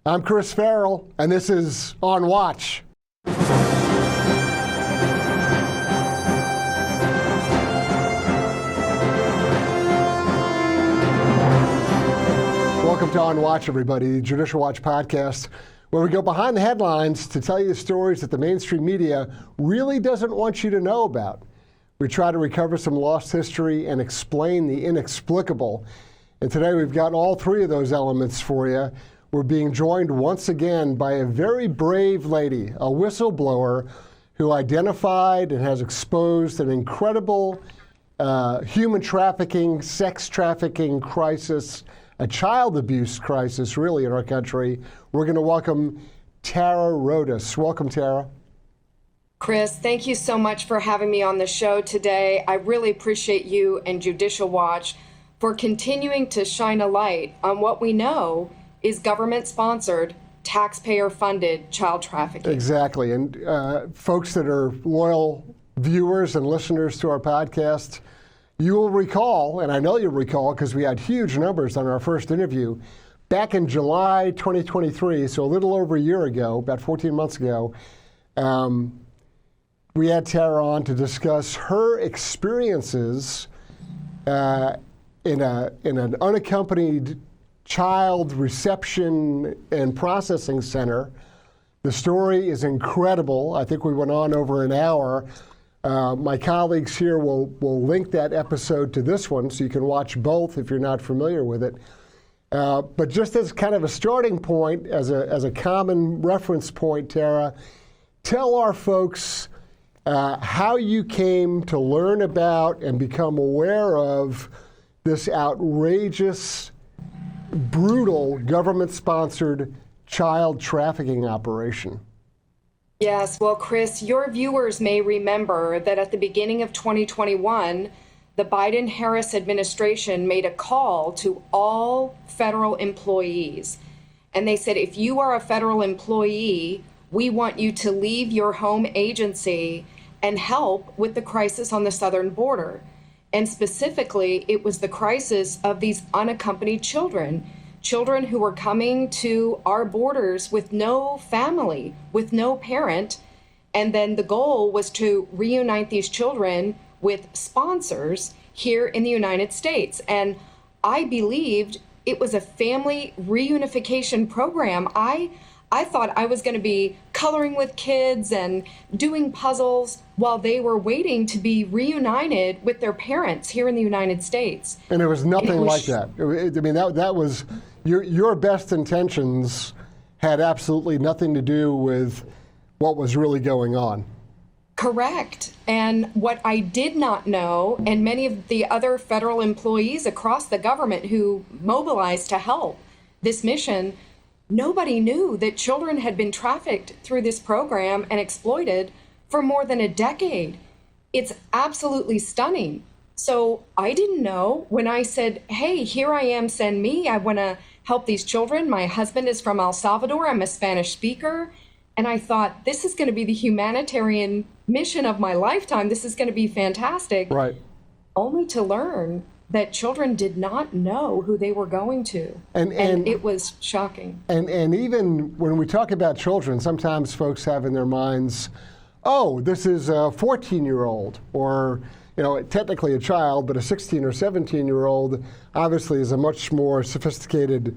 I'm Chris Farrell, and this is On Watch. Welcome to On Watch, everybody, the Judicial Watch podcast, where we go behind the headlines to tell you the stories that the mainstream media really doesn't want you to know about. We try to recover some lost history and explain the inexplicable. And today we've got all three of those elements for you. We're being joined once again by a very brave lady, a whistleblower who identified and has exposed an incredible human trafficking, sex trafficking crisis, a child abuse crisis, really, in our country. We're going to welcome Tara Rodas. Welcome, Tara. Chris, thank you so much for having me on the show today. I really appreciate you and Judicial Watch for continuing to shine a light on what we know is government-sponsored, taxpayer-funded child trafficking. Exactly. And folks that are loyal viewers and listeners to our podcast, you will recall, and I know you'll recall because we had huge numbers on our first interview, back in July 2023, so a little over a year ago, about 14 months ago, we had Tara on to discuss her experiences in an unaccompanied child reception and processing center. The story is incredible. I think we went on over an hour. My colleagues here will link that episode to this one so you can watch both if you're not familiar with it. But just as kind of a starting point, as a common reference point, Tara, tell our folks how you came to learn about and become aware of this outrageous, brutal, government-sponsored child trafficking operation. Yes, well, Chris, your viewers may remember that at the beginning of 2021, the Biden-Harris administration made a call to all federal employees. And they said, if you are a federal employee, we want you to leave your home agency and help with the crisis on the southern border. And specifically, it was the crisis of these unaccompanied children who were coming to our borders with no family, with no parent. And then the goal was to reunite these children with sponsors here in the United States. And I believed it was a family reunification program. I thought I was going to be coloring with kids and doing puzzles while they were waiting to be reunited with their parents here in the United States. And it was nothing like that. I mean, that was your best intentions had absolutely nothing to do with what was really going on. Correct. And what I did not know, and many of the other federal employees across the government who mobilized to help this mission, nobody knew that children had been trafficked through this program and exploited for more than a decade. It's absolutely stunning. So I didn't know when I said, hey, here I am, send me. I want to help these children. My husband is from El Salvador. I'm a Spanish speaker. And I thought, this is going to be the humanitarian mission of my lifetime. This is going to be fantastic. Right. Only to learn that children did not know who they were going to. And it was shocking. And even when we talk about children, sometimes folks have in their minds, oh, this is a 14-year-old, or technically a child, but a 16 or 17-year-old obviously is a much more sophisticated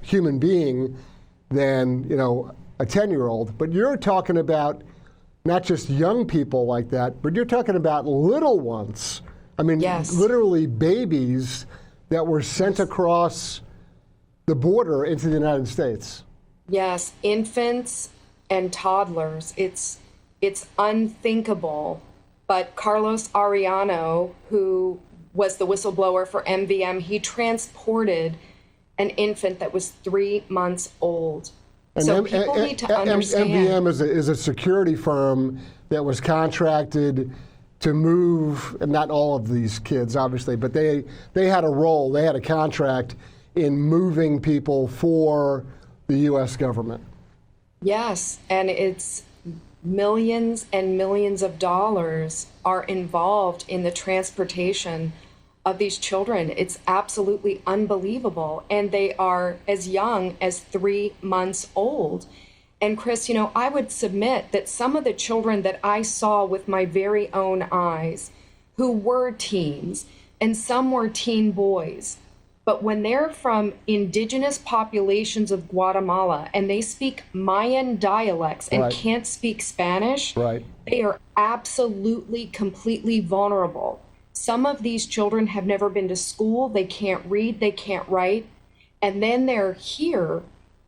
human being than, a 10-year-old. But you're talking about not just young people like that, but you're talking about little ones. I mean, yes. Literally babies that were sent across the border into the United States. Yes, infants and toddlers. It's unthinkable. But Carlos Arellano, who was the whistleblower for MVM, he transported an infant that was 3 months old. And so people need to understand. MVM is a security firm that was contracted to move, and not all of these kids, obviously, but they had a role, they had a contract in moving people for the U.S. government. Yes, and it's millions and millions of dollars are involved in the transportation of these children. It's absolutely unbelievable. And they are as young as 3 months old. And Chris, I would submit that some of the children that I saw with my very own eyes, who were teens, and some were teen boys, but when they're from indigenous populations of Guatemala and they speak Mayan dialects and can't speak Spanish, they are absolutely, completely vulnerable. Some of these children have never been to school, they can't read, they can't write, and then they're here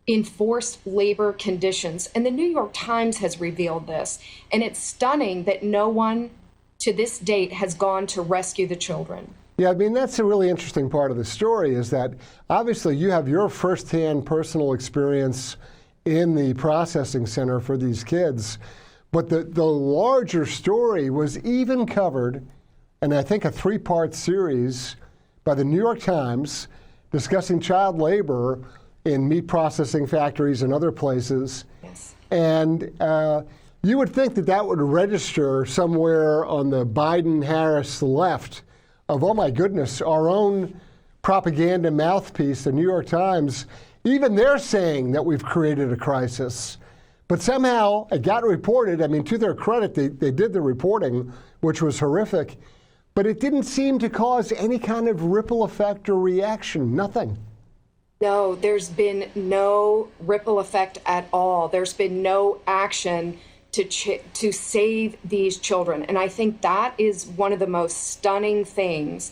in forced labor conditions. And the New York Times has revealed this, and it's stunning that no one to this date has gone to rescue the children. Yeah, I mean, that's a really interesting part of the story, is that obviously you have your firsthand personal experience in the processing center for these kids, but the larger story was even covered in, I think, a 3-part series by the New York Times discussing child labor in meat processing factories and other places. Yes. And you would think that that would register somewhere on the Biden-Harris left of, oh my goodness, our own propaganda mouthpiece, the New York Times, even they're saying that we've created a crisis. But somehow it got reported. I mean, to their credit, they did the reporting, which was horrific, but it didn't seem to cause any kind of ripple effect or reaction, nothing. No, there's been no ripple effect at all. There's been no action to save these children. And I think that is one of the most stunning things.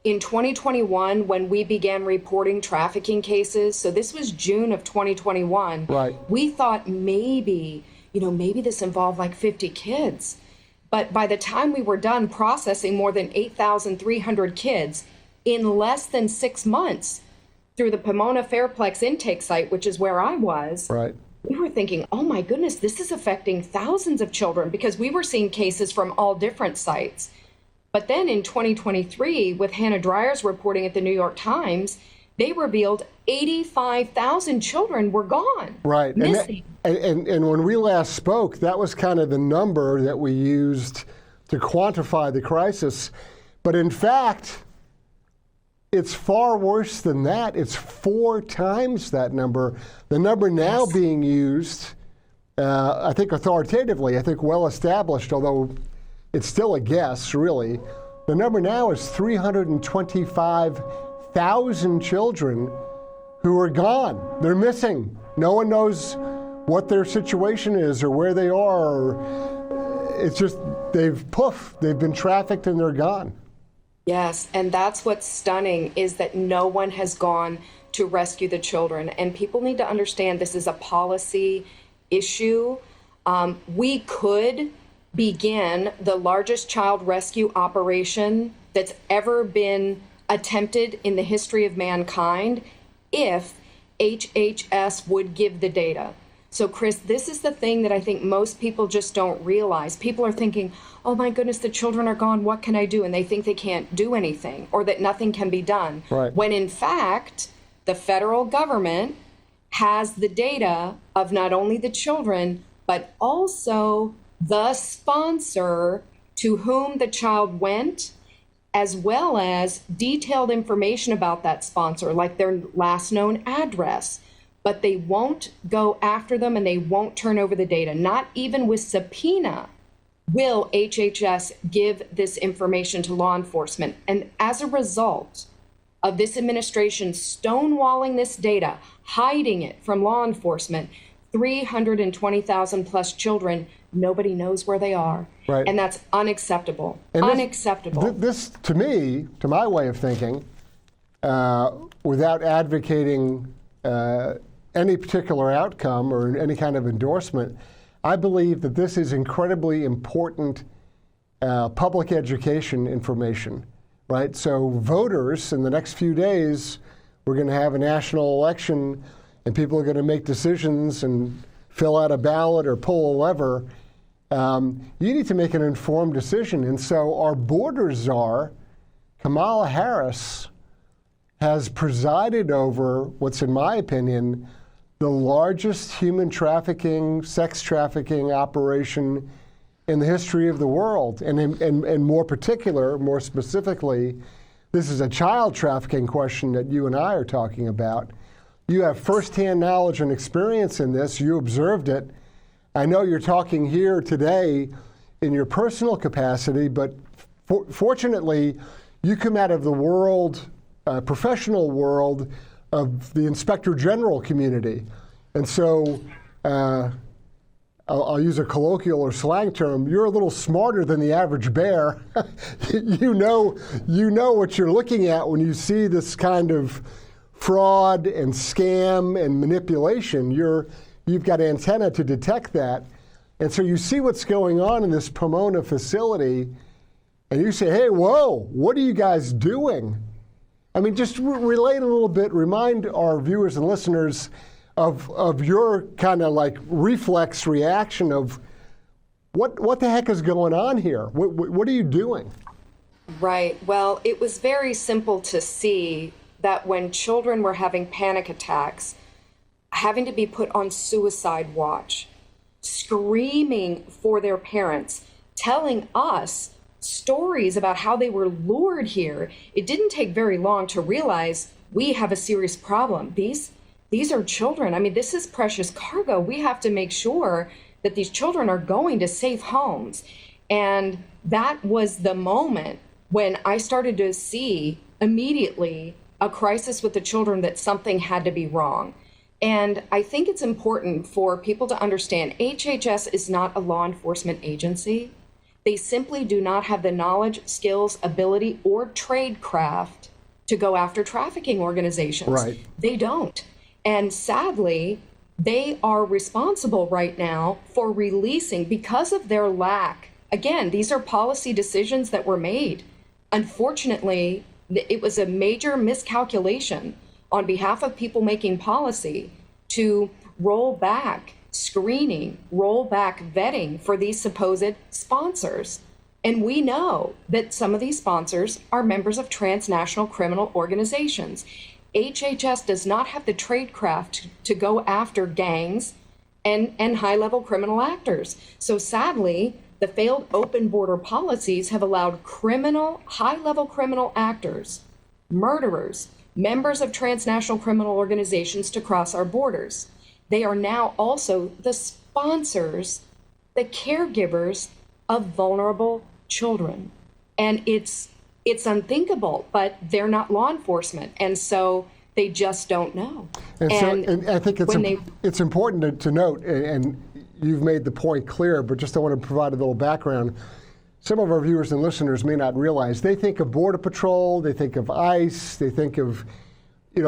In 2021, when we began reporting trafficking cases, so this was June of 2021, we thought maybe this involved like 50 kids. But by the time we were done processing more than 8,300 kids in less than 6 months through the Pomona Fairplex intake site, which is where I was, we were thinking, oh my goodness, this is affecting thousands of children, because we were seeing cases from all different sites. But then in 2023, with Hannah Dreyer's reporting at the New York Times, they revealed 85,000 children were gone, missing. And when we last spoke, that was kind of the number that we used to quantify the crisis. But in fact, it's far worse than that. It's 4 times that number. The number now being used, I think authoritatively, I think well established, although it's still a guess, really. The number now is 325,000 children who are gone. They're missing. No one knows what their situation is or where they are. It's just, they've been trafficked and they're gone. Yes, and that's what's stunning, is that no one has gone to rescue the children. And people need to understand this is a policy issue. We could begin the largest child rescue operation that's ever been attempted in the history of mankind if HHS would give the data. So, Chris, this is the thing that I think most people just don't realize. People are thinking, oh my goodness, the children are gone, what can I do? And they think they can't do anything, or that nothing can be done. When in fact, the federal government has the data of not only the children, but also the sponsor to whom the child went, as well as detailed information about that sponsor, like their last known address. But they won't go after them, and they won't turn over the data. Not even with subpoena will HHS give this information to law enforcement. And as a result of this administration stonewalling this data, hiding it from law enforcement, 320,000 plus children, nobody knows where they are. And that's unacceptable. And unacceptable. This, to me, to my way of thinking, without advocating any particular outcome or any kind of endorsement, I believe that this is incredibly important public education information, right? So voters, in the next few days, we're going to have a national election, and people are going to make decisions and fill out a ballot or pull a lever. You need to make an informed decision. And so our border czar, Kamala Harris, has presided over what's, in my opinion, the largest human trafficking, sex trafficking operation in the history of the world. And more specifically, this is a child trafficking question that you and I are talking about. You have firsthand knowledge and experience in this. You observed it. I know you're talking here today in your personal capacity, but fortunately, you come out of the world, professional world of the Inspector General community. And so I'll use a colloquial or slang term, you're a little smarter than the average bear. you know what you're looking at when you see this kind of fraud and scam and manipulation. You've got antenna to detect that. And so you see what's going on in this Pomona facility, and you say, hey, whoa, what are you guys doing? I mean, just relate a little bit, remind our viewers and listeners of your kind of like reflex reaction of what the heck is going on here? What are you doing? Right. Well, it was very simple to see that when children were having panic attacks, having to be put on suicide watch, screaming for their parents, telling us stories about how they were lured here, it didn't take very long to realize we have a serious problem. These are children. I mean, this is precious cargo. We have to make sure that these children are going to safe homes. And that was the moment when I started to see immediately a crisis with the children, that something had to be wrong. And I think it's important for people to understand HHS is not a law enforcement agency. They simply do not have the knowledge, skills, ability, or tradecraft to go after trafficking organizations. Right. They don't. And sadly, they are responsible right now for releasing, because of their lack. Again, these are policy decisions that were made. Unfortunately, it was a major miscalculation on behalf of people making policy to roll back screening, roll back vetting for these supposed sponsors. And we know that some of these sponsors are members of transnational criminal organizations. HHS does not have the tradecraft to go after gangs and high-level criminal actors. So sadly, the failed open border policies have allowed high-level criminal actors, murderers, members of transnational criminal organizations to cross our borders. They are now also the sponsors, the caregivers of vulnerable children. And it's unthinkable, but they're not law enforcement. And so they just don't know. And I think it's important to note, and you've made the point clear, but just I want to provide a little background. Some of our viewers and listeners may not realize, they think of Border Patrol, they think of ICE, they think of,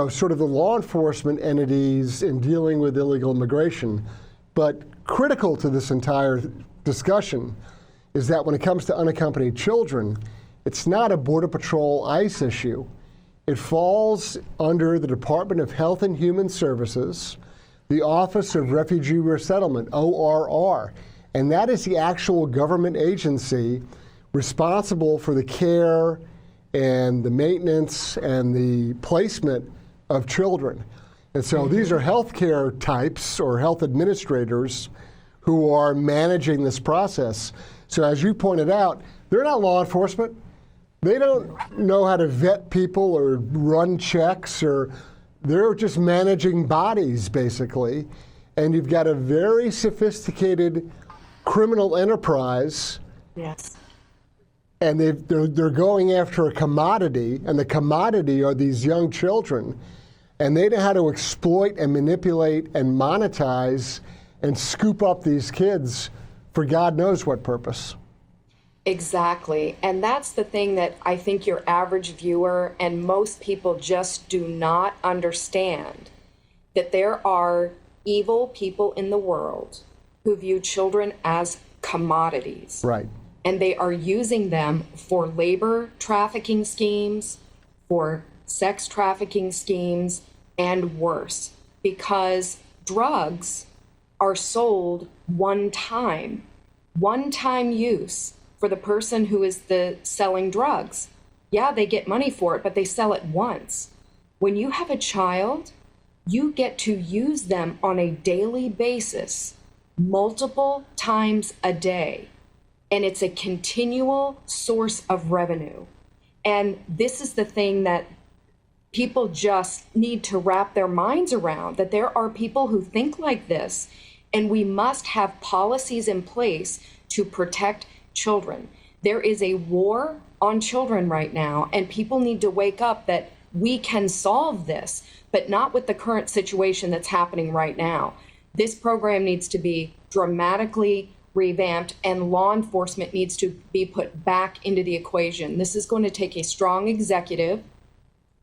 sort of the law enforcement entities in dealing with illegal immigration. But critical to this entire discussion is that when it comes to unaccompanied children, it's not a Border Patrol ICE issue. It falls under the Department of Health and Human Services, the Office of Refugee Resettlement, ORR. And that is the actual government agency responsible for the care and the maintenance and the placement of children. And so these are healthcare types or health administrators who are managing this process. So as you pointed out, they're not law enforcement. They don't know how to vet people or run checks, or they're just managing bodies, basically. And you've got a very sophisticated criminal enterprise. Yes. And they're going after a commodity, and the commodity are these young children. And they know how to exploit and manipulate and monetize and scoop up these kids for God knows what purpose. Exactly. And that's the thing that I think your average viewer and most people just do not understand, that there are evil people in the world who view children as commodities. Right. And they are using them for labor trafficking schemes, for sex trafficking schemes, and worse, because drugs are sold one time use for the person who is selling drugs. Yeah, they get money for it, but they sell it once. When you have a child, you get to use them on a daily basis, multiple times a day. And it's a continual source of revenue. And this is the thing that people just need to wrap their minds around, that there are people who think like this, and we must have policies in place to protect children. There is a war on children right now, and people need to wake up that we can solve this, but not with the current situation that's happening right now. This program needs to be dramatically revamped, and law enforcement needs to be put back into the equation. This is going to take a strong executive,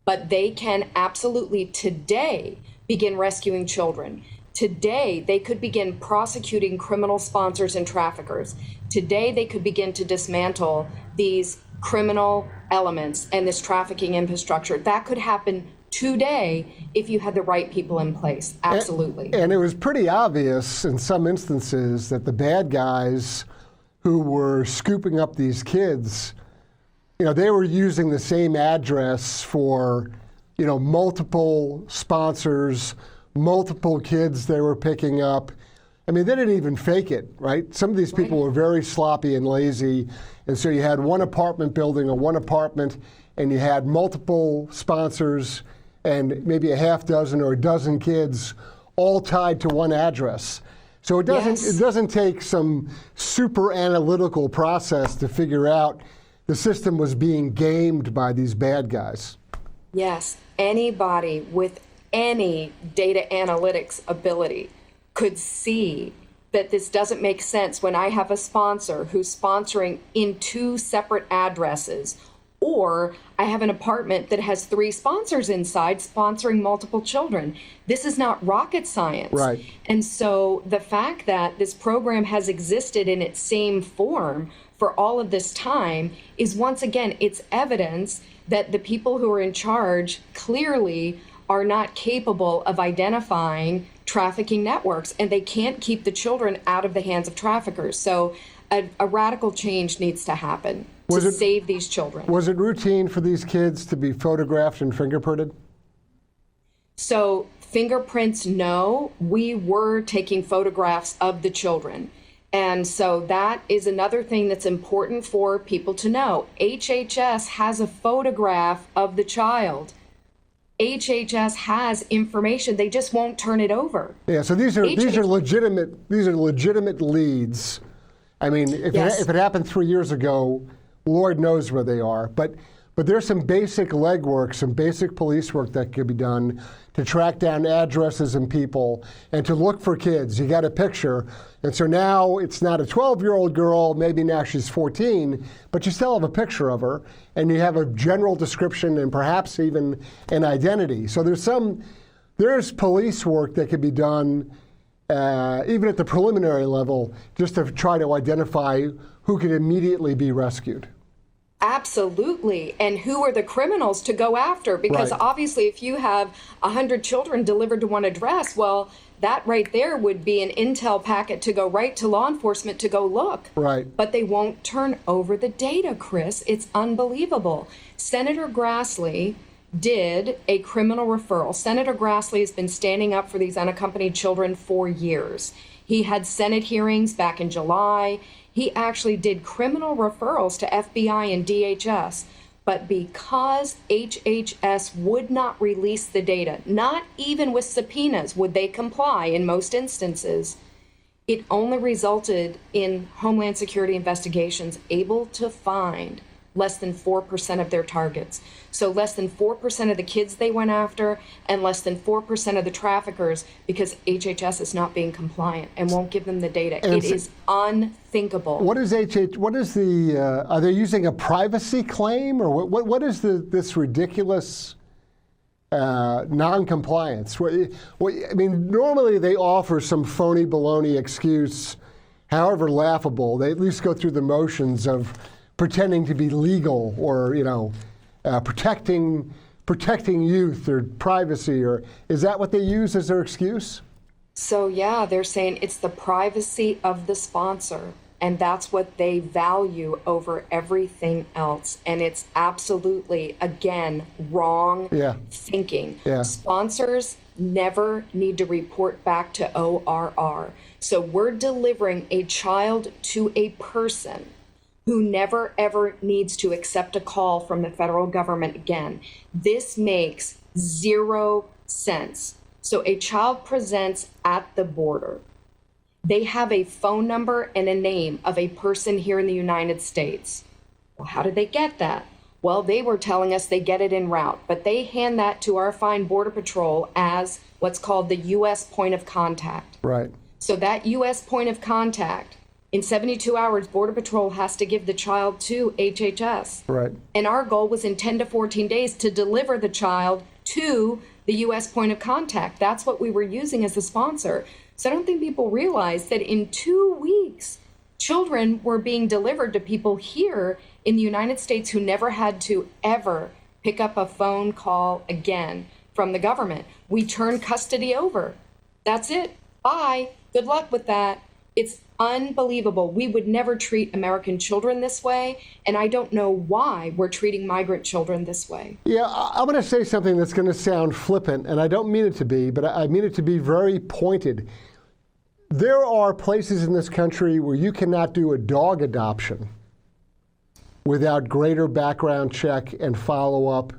but they can absolutely today begin rescuing children. Today, they could begin prosecuting criminal sponsors and traffickers. Today, they could begin to dismantle these criminal elements and this trafficking infrastructure. That could happen today if you had the right people in place. Absolutely. And it was pretty obvious in some instances that the bad guys who were scooping up these kids, they were using the same address for, multiple sponsors, multiple kids they were picking up. I mean, they didn't even fake it, right? Some of these people were very sloppy and lazy. And so you had one apartment building or one apartment, and you had multiple sponsors and maybe a half dozen or a dozen kids all tied to one address. So it doesn't take some super analytical process to figure out the system was being gamed by these bad guys. Yes, anybody with any data analytics ability could see that this doesn't make sense when I have a sponsor who's sponsoring in 2 separate addresses, or I have an apartment that has 3 sponsors inside sponsoring multiple children. This is not rocket science. Right. And so the fact that this program has existed in its same form for all of this time is, once again, it's evidence that the people who are in charge clearly are not capable of identifying trafficking networks, and they can't keep the children out of the hands of traffickers. So a radical change needs to happen to save these children. Was it routine for these kids to be photographed and fingerprinted? So fingerprints, no. We were taking photographs of the children. And so that is another thing that's important for people to know. HHS has a photograph of the child. HHS has information. They just won't turn it over. Yeah, so these are legitimate leads. I mean, if it happened 3 years ago, Lord knows where they are. But there's some basic legwork, some basic police work that could be done to track down addresses and people and to look for kids. You got a picture. And so now it's not a 12-year-old girl, maybe now she's 14, but you still have a picture of her, and you have a general description and perhaps even an identity. So there's police work that could be done even at the preliminary level, just to try to identify who could immediately be rescued. Absolutely. And who are the criminals to go after? Because obviously if you have 100 children delivered to one address, well, that right there would be an intel packet to go right to law enforcement to go look. Right. But they won't turn over the data, Chris. It's unbelievable. Senator Grassley did a criminal referral. Senator Grassley has been standing up for these unaccompanied children for years. He had Senate hearings back in July. He actually did criminal referrals to FBI and DHS. But because HHS would not release the data, not even with subpoenas would they comply in most instances, it only resulted in Homeland Security investigations able to find less than 4% of their targets. So less than 4% of the kids they went after, and less than 4% of the traffickers, because HHS is not being compliant and won't give them the data. It is unthinkable. What is the, are they using a privacy claim, or what is this ridiculous non-compliance? I mean, normally they offer some phony baloney excuse, however laughable. They at least go through the motions of pretending to be legal, or protecting youth or privacy, or is that what they use as their excuse? So yeah, they're saying it's the privacy of the sponsor, and that's what they value over everything else. And it's absolutely, again, wrong thinking. Yeah. Sponsors never need to report back to ORR. So we're delivering a child to a person who never ever needs to accept a call from the federal government again. This makes 0 sense. So a child presents at the border. They have a phone number and a name of a person here in the United States. Well, how did they get that? Well, they were telling us they get it en route, but they hand that to our fine Border Patrol as what's called the U.S. point of contact. Right. So that U.S. point of contact, in 72 hours, Border Patrol has to give the child to HHS. Right. And our goal was in 10 to 14 days to deliver the child to the U.S. point of contact. That's what we were using as the sponsor. So I don't think people realize that in 2 weeks, children were being delivered to people here in the United States who never had to ever pick up a phone call again from the government. We turned custody over. That's it. Bye. Good luck with that. It's unbelievable. We would never treat American children this way, and I don't know why we're treating migrant children this way. Yeah, I'm going to say something that's going to sound flippant, and I don't mean it to be, but I mean it to be very pointed. There are places in this country where you cannot do a dog adoption without greater background check and follow-up,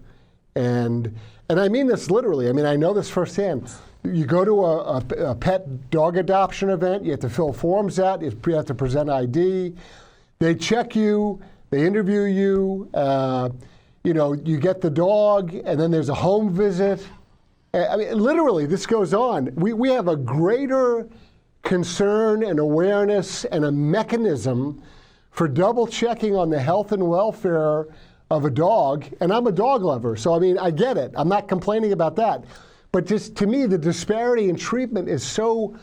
and I mean this literally. I mean, I know this firsthand. You go to a pet dog adoption event, you have to fill forms out, you have to present ID. They check you, they interview you, you get the dog, and then there's a home visit. I mean, literally, this goes on. We have a greater concern and awareness and a mechanism for double checking on the health and welfare of a dog. And I'm a dog lover, so I mean, I get it. I'm not complaining about that. But just to me, the disparity in treatment is so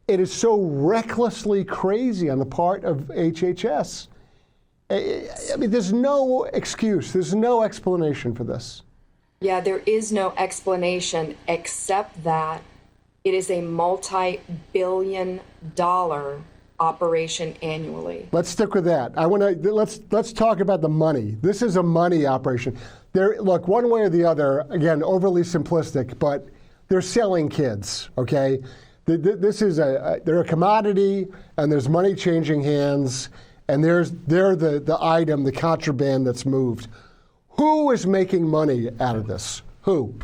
recklessly crazy on the part of HHS. I mean, there's no excuse. There's no explanation for this. Yeah, there is no explanation except that it is a multi-billion-dollar operation annually. Let's stick with that. Let's talk about the money. This is a money operation. Look, one way or the other, again, overly simplistic, but they're selling kids, okay? They're a commodity, and there's money changing hands, and they're the item, the contraband that's moved. Who is making money out of this? Who?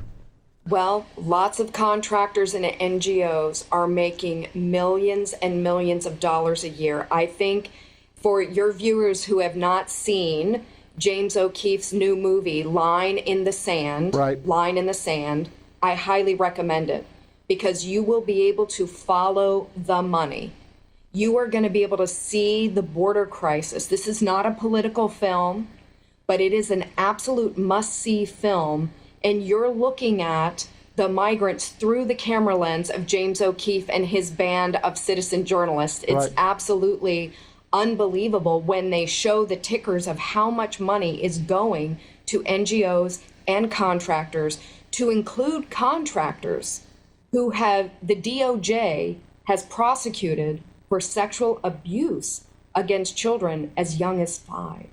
Well, lots of contractors and NGOs are making millions and millions of dollars a year. I think for your viewers who have not seen James O'Keefe's new movie, Line in the Sand, right. Line in the Sand, I highly recommend it because you will be able to follow the money. You are going to be able to see the border crisis. This is not a political film, but it is an absolute must-see film. And you're looking at the migrants through the camera lens of James O'Keefe and his band of citizen journalists. It's right. Absolutely unbelievable when they show the tickers of how much money is going to NGOs and contractors, to include contractors who have the DOJ has prosecuted for sexual abuse against children as young as 5.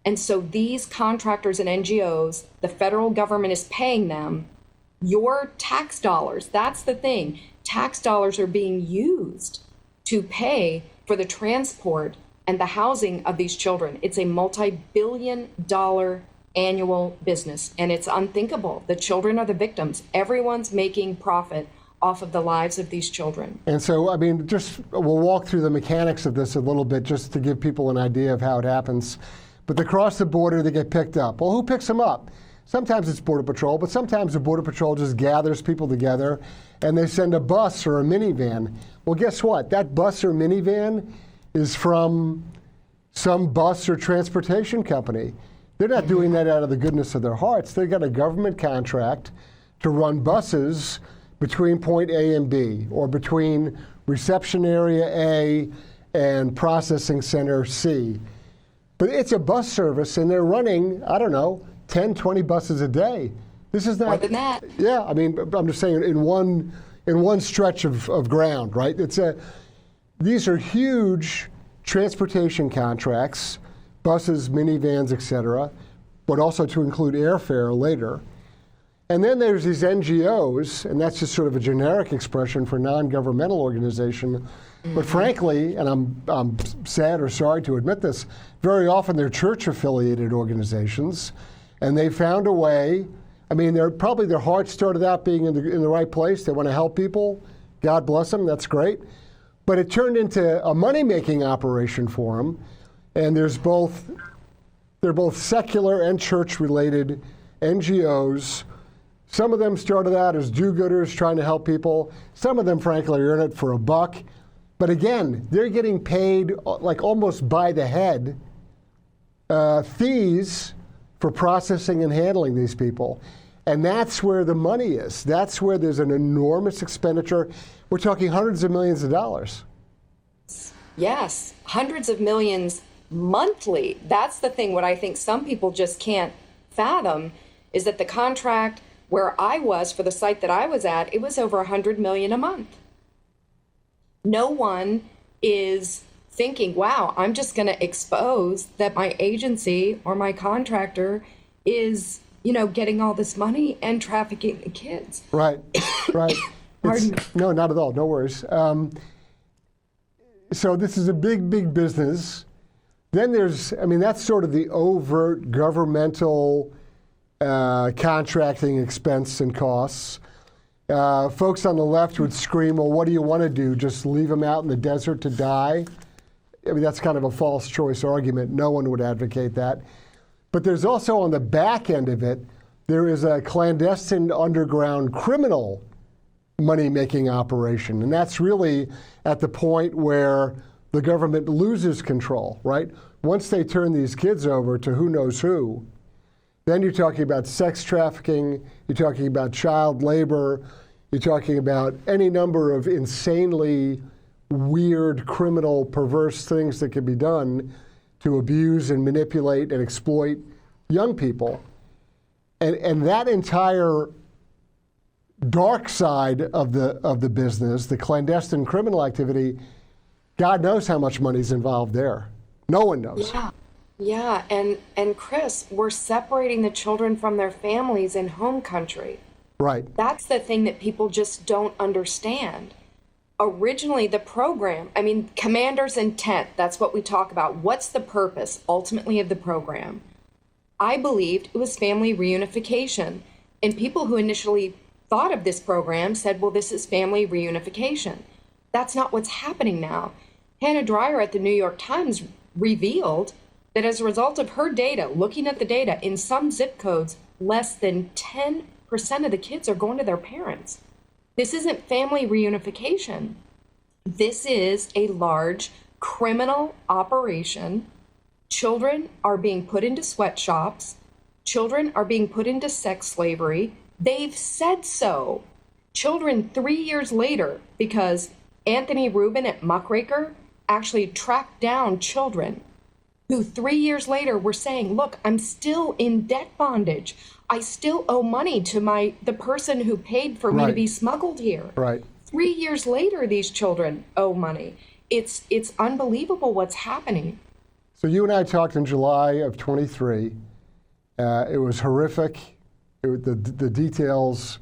And so these contractors and NGOs, the federal government is paying them your tax dollars. That's the thing. Tax dollars are being used to pay for the transport and the housing of these children. It's a multi-billion-dollar annual business, and it's unthinkable. The children are the victims. Everyone's making profit off of the lives of these children. And so, I mean, we'll walk through the mechanics of this a little bit just to give people an idea of how it happens. But they cross the border, they get picked up. Well, who picks them up? Sometimes it's Border Patrol, but sometimes the Border Patrol just gathers people together and they send a bus or a minivan. Well, guess what? That bus or minivan is from some bus or transportation company. They're not doing that out of the goodness of their hearts. They got a government contract to run buses between point A and B, or between reception area A and processing center C. But it's a bus service, and they're running, I don't know, 10, 20 buses a day. This is not... More than that. Yeah, I mean, I'm just saying in one stretch of ground, right? These are huge transportation contracts, buses, minivans, et cetera, but also to include airfare later. And then there's these NGOs, and that's just sort of a generic expression for non-governmental organization. But frankly, and I'm sad or sorry to admit this, very often they're church-affiliated organizations, and they found a way. I mean, their heart started out being in the right place. They want to help people. God bless them. That's great. But it turned into a money-making operation for them, and they're both secular and church-related NGOs. Some of them started out as do-gooders trying to help people. Some of them, frankly, are in it for a buck. But again, they're getting paid like almost by the head fees for processing and handling these people. And that's where the money is. That's where there's an enormous expenditure. We're talking hundreds of millions of dollars. Yes, hundreds of millions monthly. That's the thing. What I think some people just can't fathom is that the contract where I was for the site that I was at, it was over $100 million a month. No one is thinking, wow, I'm just going to expose that my agency or my contractor is, getting all this money and trafficking the kids. Right, right. No, not at all. No worries. So this is a big, big business. Then that's sort of the overt governmental contracting expense and costs. Folks on the left would scream, well, what do you want to do? Just leave them out in the desert to die? I mean, that's kind of a false choice argument. No one would advocate that. But there's also on the back end of it, there is a clandestine underground criminal money-making operation. And that's really at the point where the government loses control, right? Once they turn these kids over to who knows who, then you're talking about sex trafficking, you're talking about child labor, you're talking about any number of insanely weird, criminal, perverse things that can be done to abuse and manipulate and exploit young people. And that entire dark side of the business, the clandestine criminal activity, God knows how much money's involved there. No one knows. Yeah, and Chris, we're separating the children from their families in home country. Right. That's the thing that people just don't understand. Originally, the program, commander's intent, that's what we talk about. What's the purpose, ultimately, of the program? I believed it was family reunification. And people who initially thought of this program said, well, this is family reunification. That's not what's happening now. Hannah Dreier at the New York Times revealed that as a result of her data, looking at the data, in some zip codes, less than 10% of the kids are going to their parents. This isn't family reunification. This is a large criminal operation. Children are being put into sweatshops. Children are being put into sex slavery. They've said so. Children 3 years later, because Anthony Rubin at Muckraker actually tracked down children who 3 years later were saying, look, I'm still in debt bondage. I still owe money to the person who paid for me to be smuggled here. Right. 3 years later, these children owe money. It's unbelievable what's happening. So you and I talked in July of 23. It was horrific. The details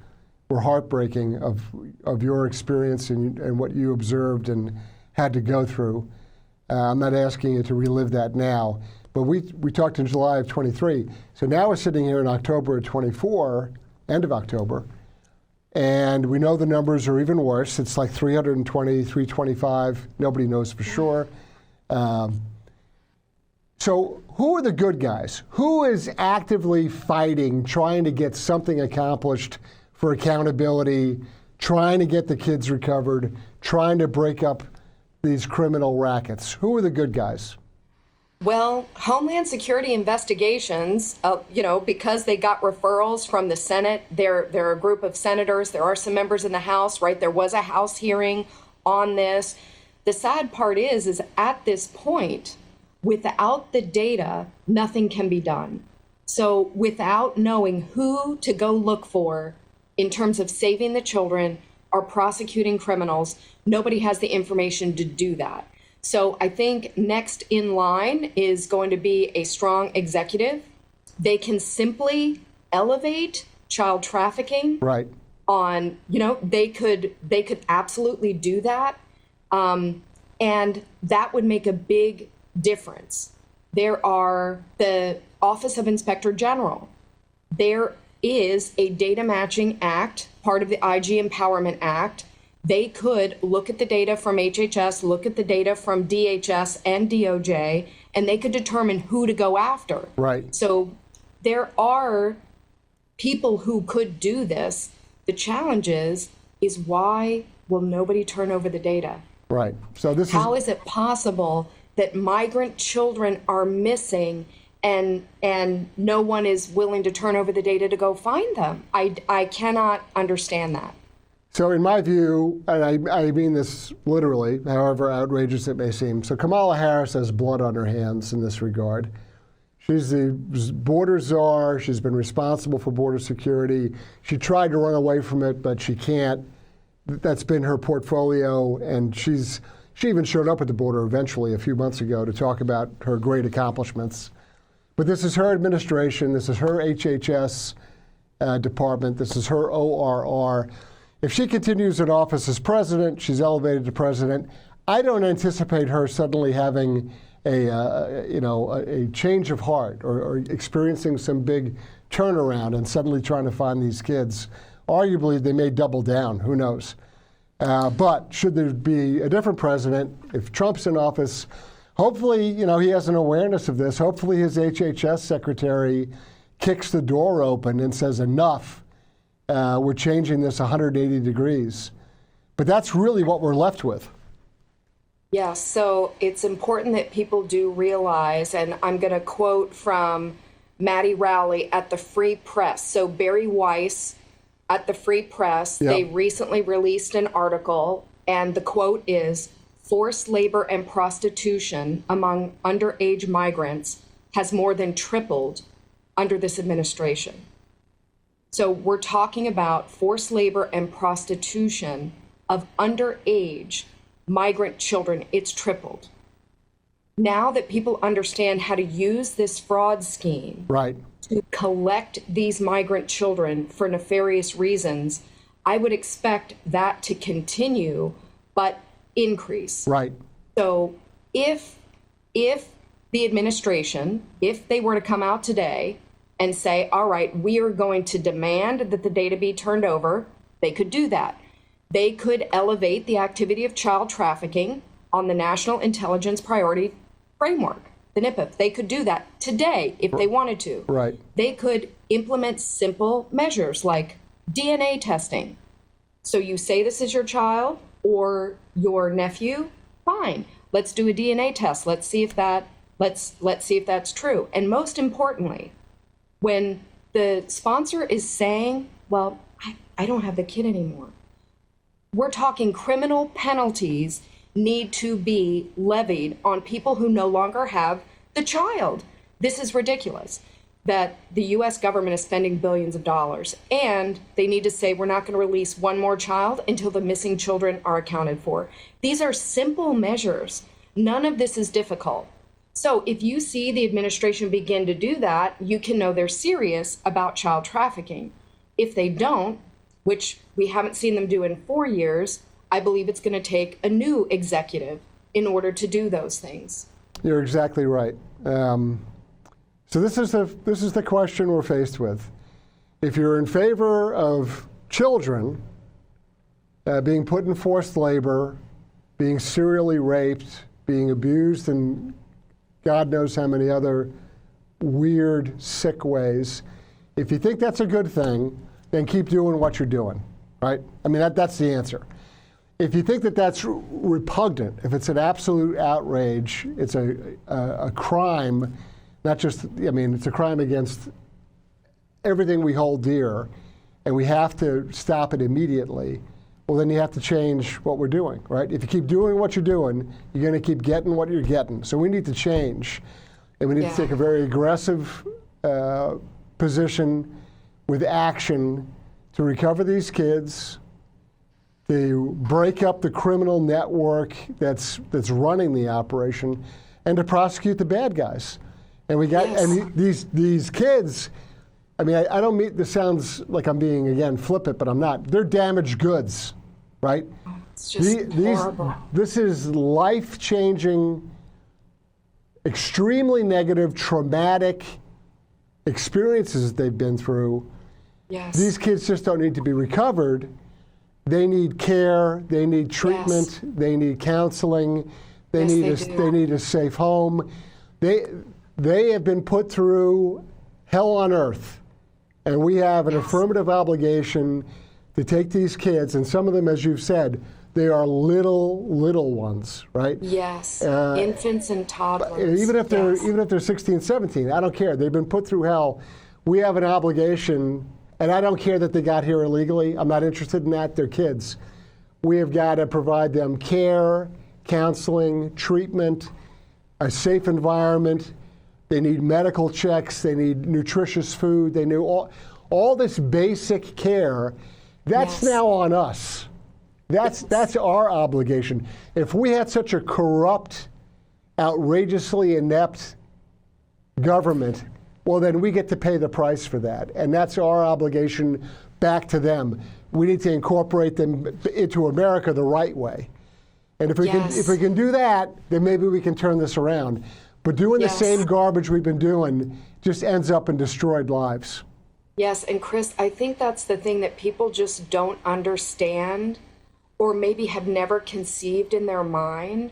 were heartbreaking of your experience and what you observed and had to go through. I'm not asking you to relive that now, but we talked in July of 23. So now we're sitting here in October of 24, end of October, and we know the numbers are even worse. It's like 320, 325. Nobody knows for sure. So who are the good guys? Who is actively fighting, trying to get something accomplished for accountability, trying to get the kids recovered, trying to break up these criminal rackets? Who are the good guys? Well, Homeland Security investigations, because they got referrals from the Senate, they're a group of senators. There are some members in the House, right? There was a House hearing on this. The sad part is at this point, without the data, nothing can be done. So without knowing who to go look for in terms of saving the children or prosecuting criminals, nobody has the information to do that. So I think next in line is going to be a strong executive. They can simply elevate child trafficking. Right. On, they could absolutely do that. And that would make a big difference. There are the Office of Inspector General. There is a data matching act, part of the IG Empowerment Act. They could look at the data from HHS, look at the data from DHS and DOJ, and they could determine who to go after. Right. So there are people who could do this. The challenge is why will nobody turn over the data? Right. So how is it possible that migrant children are missing and no one is willing to turn over the data to go find them? I cannot understand that. So in my view, and I mean this literally, however outrageous it may seem, so Kamala Harris has blood on her hands in this regard. She's the border czar. She's been responsible for border security. She tried to run away from it, but she can't. That's been her portfolio, and she even showed up at the border eventually a few months ago to talk about her great accomplishments. But this is her administration. This is her HHS department. This is her ORR. If she continues in office as president, she's elevated to president. I don't anticipate her suddenly having a change of heart or experiencing some big turnaround and suddenly trying to find these kids. Arguably, they may double down. Who knows? But should there be a different president, if Trump's in office, hopefully, he has an awareness of this. Hopefully his HHS secretary kicks the door open and says, enough, we're changing this 180 degrees. But that's really what we're left with. Yeah, so it's important that people do realize, and I'm going to quote from Maddie Rowley at the Free Press. So Barry Weiss at the Free Press, Yep. They recently released an article, and the quote is, "Forced labor and prostitution among underage migrants has more than tripled under this administration." So we're talking about forced labor and prostitution of underage migrant children. It's tripled. Now that people understand how to use this fraud scheme Right. to collect these migrant children for nefarious reasons, I would expect that to continue, but increase. Right. So if the administration, if they were to come out today and say, all right, we are going to demand that the data be turned over, they could do that. They could elevate the activity of child trafficking on the National Intelligence Priority Framework, the NIPIF. They could do that today if they wanted to. Right. They could implement simple measures like DNA testing. So you say this is your child or your nephew, fine. Let's do a DNA test. Let's see if that's true. And most importantly, when the sponsor is saying, well, I don't have the kid anymore, we're talking criminal penalties need to be levied on people who no longer have the child. This is ridiculous that the U.S. government is spending billions of dollars, and they need to say we're not going to release one more child until the missing children are accounted for. These are simple measures. None of this is difficult. So if you see the administration begin to do that, you can know they're serious about child trafficking. If they don't, which we haven't seen them do in 4 years, I believe it's going to take a new executive in order to do those things. You're exactly right. So this is the question we're faced with. If you're in favor of children being put in forced labor, being serially raped, being abused, and God knows how many other weird, sick ways, if you think that's a good thing, then keep doing what you're doing, right? I mean, that's the answer. If you think that that's repugnant, if it's an absolute outrage, it's a crime, not just, it's a crime against everything we hold dear, and we have to stop it immediately, well, then you have to change what we're doing, right? If you keep doing what you're doing, you're going to keep getting what you're getting. So we need to change, and we need to take a very aggressive position with action to recover these kids, to break up the criminal network that's running the operation, and to prosecute the bad guys. And we got and these kids, I mean, I don't mean, this sounds like I'm being, again, flippant, but I'm not. They're damaged goods, right? It's just horrible. This is life-changing, extremely negative, traumatic experiences they've been through. Yes. These kids just don't need to be recovered. They need care, they need treatment, they need counseling, they need a safe home. They have been put through hell on earth. And we have an affirmative obligation to take these kids, and some of them, as you've said, they are little ones, right? Yes, infants and toddlers. Even if they're 16, 17, I don't care. They've been put through hell. We have an obligation, and I don't care that they got here illegally. I'm not interested in that. They're kids. We have got to provide them care, counseling, treatment, a safe environment. They need medical checks. They need nutritious food. They need all this basic care. That's now on us. That's our obligation. If we had such a corrupt, outrageously inept government, well, then we get to pay the price for that. And that's our obligation back to them. We need to incorporate them into America the right way. And if we can do that, then maybe we can turn this around. But doing the same garbage we've been doing just ends up in destroyed lives. Yes, and Chris, I think that's the thing that people just don't understand, or maybe have never conceived in their mind,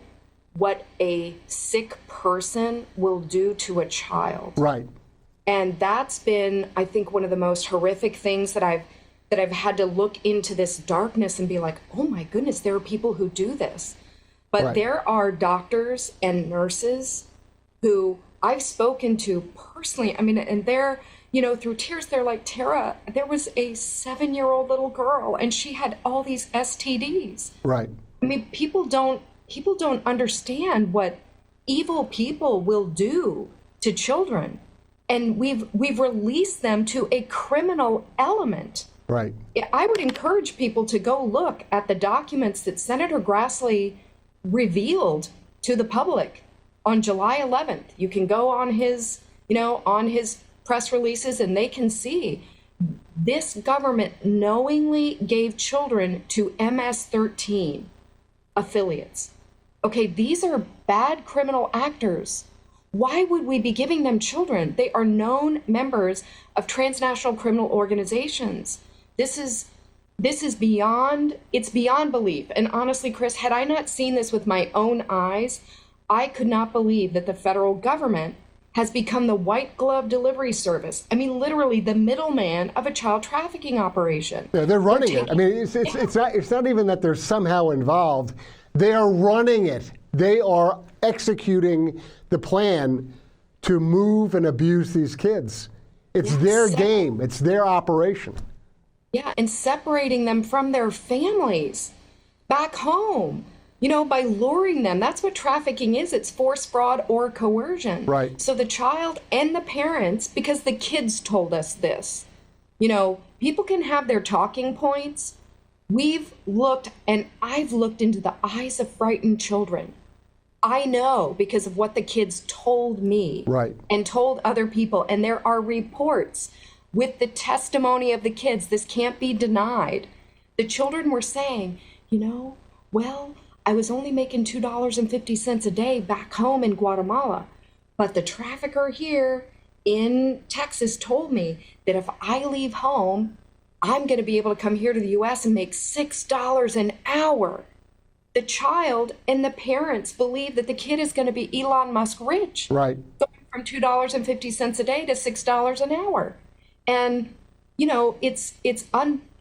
what a sick person will do to a child. Right. And that's been, I think, one of the most horrific things that I've had to look into this darkness and be like, oh my goodness, there are people who do this. But there are doctors and nurses who I've spoken to personally. I mean, and they're, through tears, they're like, Tara, there was a 7-year-old little girl and she had all these STDs. Right. I mean, people don't understand what evil people will do to children. And we've released them to a criminal element. Right. I would encourage people to go look at the documents that Senator Grassley revealed to the public on July 11th. You can go on his press releases and they can see this government knowingly gave children to MS-13 affiliates. Okay, these are bad criminal actors. Why would we be giving them children? They are known members of transnational criminal organizations. This is beyond belief. And honestly, Chris, had I not seen this with my own eyes, I could not believe that the federal government has become the white glove delivery service. I mean, literally the middleman of a child trafficking operation. Yeah, they're running it. I mean, it's not even that they're somehow involved. They are running it. They are executing the plan to move and abuse these kids. It's their game. It's their operation. Yeah, and separating them from their families back home, by luring them. That's what trafficking is. It's force, fraud, or coercion. Right. So the child and the parents, because the kids told us this, people can have their talking points. We've looked, and I've looked into the eyes of frightened children. I know because of what the kids told me and told other people. And there are reports with the testimony of the kids. This can't be denied. The children were saying, well, I was only making $2.50 a day back home in Guatemala. But the trafficker here in Texas told me that if I leave home, I'm going to be able to come here to the U.S. and make $6 an hour. The child and the parents believe that the kid is going to be Elon Musk rich. Right. Going from $2.50 a day to $6 an hour. And,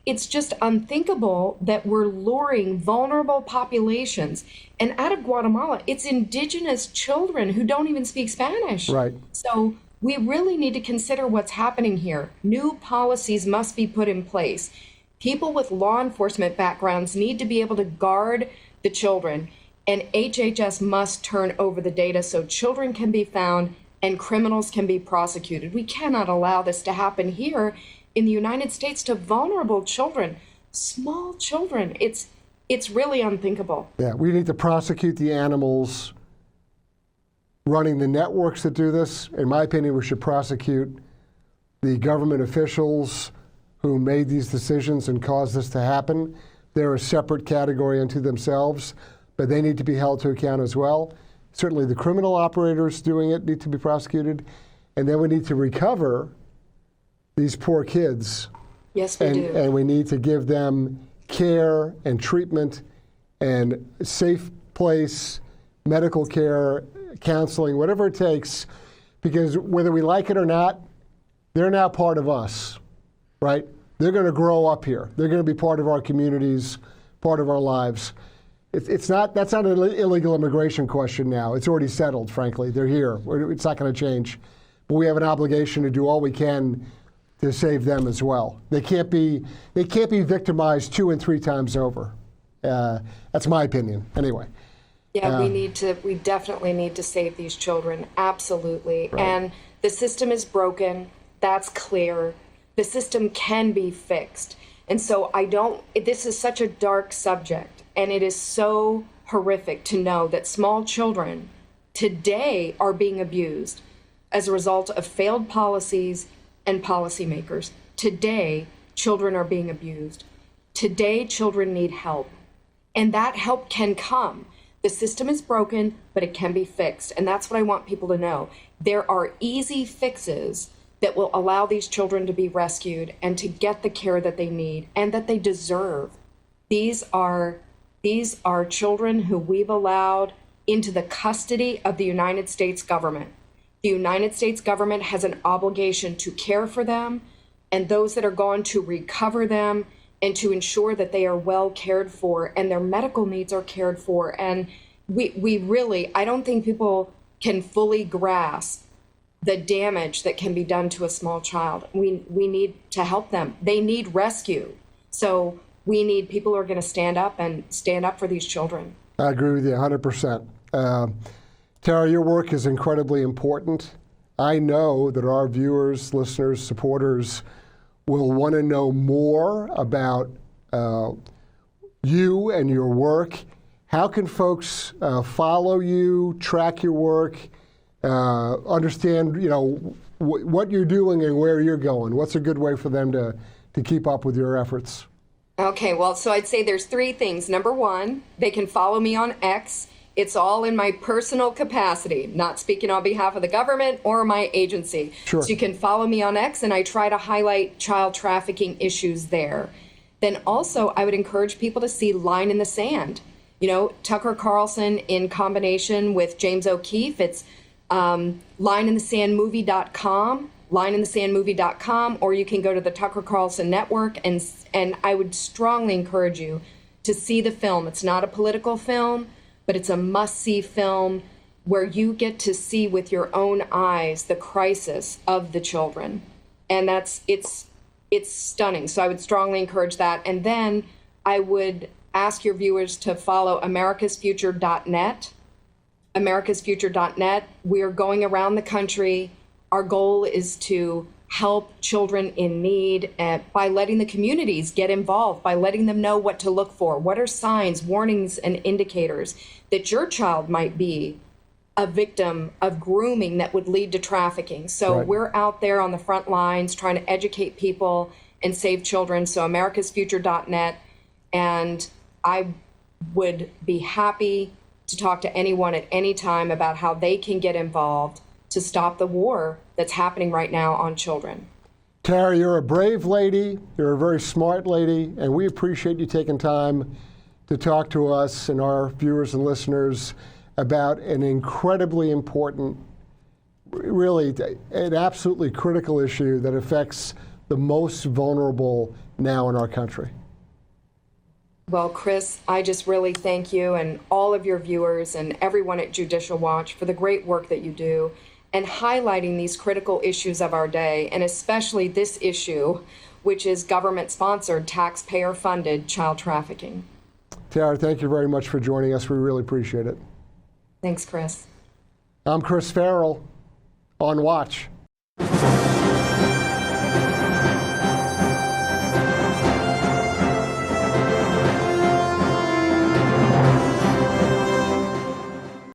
it's just unthinkable that we're luring vulnerable populations. And out of Guatemala, it's indigenous children who don't even speak Spanish. Right. So we really need to consider what's happening here. New policies must be put in place. People with law enforcement backgrounds need to be able to guard the children, and HHS must turn over the data so children can be found and criminals can be prosecuted. We cannot allow this to happen here in the United States to vulnerable children, small children. It's really unthinkable. Yeah, we need to prosecute the animals running the networks that do this. In my opinion, we should prosecute the government officials who made these decisions and caused this to happen. They're a separate category unto themselves, but they need to be held to account as well. Certainly the criminal operators doing it need to be prosecuted. And then we need to recover these poor kids. Yes, we do. And we need to give them care and treatment and safe place, medical care, counseling, whatever it takes, because whether we like it or not, they're now part of us, right? They're going to grow up here. They're going to be part of our communities, part of our lives. That's not an illegal immigration question now. It's already settled, frankly. They're here. It's not going to change. But we have an obligation to do all we can to save them as well. They can't be victimized 2 and 3 times over. That's my opinion, anyway. Yeah, we definitely need to save these children, absolutely. Right. And the system is broken, that's clear. The system can be fixed. And so this is such a dark subject, and it is so horrific to know that small children today are being abused as a result of failed policies and policymakers. Today, children are being abused. Today, children need help. And that help can come. The system is broken, but it can be fixed. And that's what I want people to know. There are easy fixes that will allow these children to be rescued and to get the care that they need and that they deserve. These are children who we've allowed into the custody of the United States government. The United States government has an obligation to care for them and those that are gone to recover them and to ensure that they are well cared for and their medical needs are cared for. And we really, I don't think people can fully grasp the damage that can be done to a small child. We need to help them. They need rescue. So we need people who are going to stand up for these children. I agree with you 100%. Tara, your work is incredibly important. I know that our viewers, listeners, supporters will want to know more about you and your work. How can folks follow you, track your work, understand, what you're doing and where you're going? What's a good way for them to keep up with your efforts? Okay, well, so I'd say there's 3 things. Number 1, they can follow me on X. It's all in my personal capacity, not speaking on behalf of the government or my agency. Sure. So you can follow me on X, and I try to highlight child trafficking issues there. Then also, I would encourage people to see Line in the Sand. Tucker Carlson in combination with James O'Keefe. It's lineinthesandmovie.com, lineinthesandmovie.com, or you can go to the Tucker Carlson Network, and I would strongly encourage you to see the film. It's not a political film, but it's a must-see film where you get to see with your own eyes the crisis of the children. And it's stunning. So I would strongly encourage that. And then I would ask your viewers to follow americasfuture.net. americasfuture.net. We are going around the country. Our goal is to help children in need by letting the communities get involved, by letting them know what to look for. What are signs, warnings, and indicators that your child might be a victim of grooming that would lead to trafficking? So Right. We're out there on the front lines trying to educate people and save children. So americasfuture.net. And I would be happy to talk to anyone at any time about how they can get involved to stop the war that's happening right now on children. Tara, you're a brave lady, you're a very smart lady, and we appreciate you taking time to talk to us and our viewers and listeners about an incredibly important, really an absolutely critical issue that affects the most vulnerable now in our country. Well, Chris, I just really thank you and all of your viewers and everyone at Judicial Watch for the great work that you do and highlighting these critical issues of our day, and especially this issue, which is government-sponsored, taxpayer-funded child trafficking. Tara, thank you very much for joining us. We really appreciate it. Thanks, Chris. I'm Chris Farrell on Watch.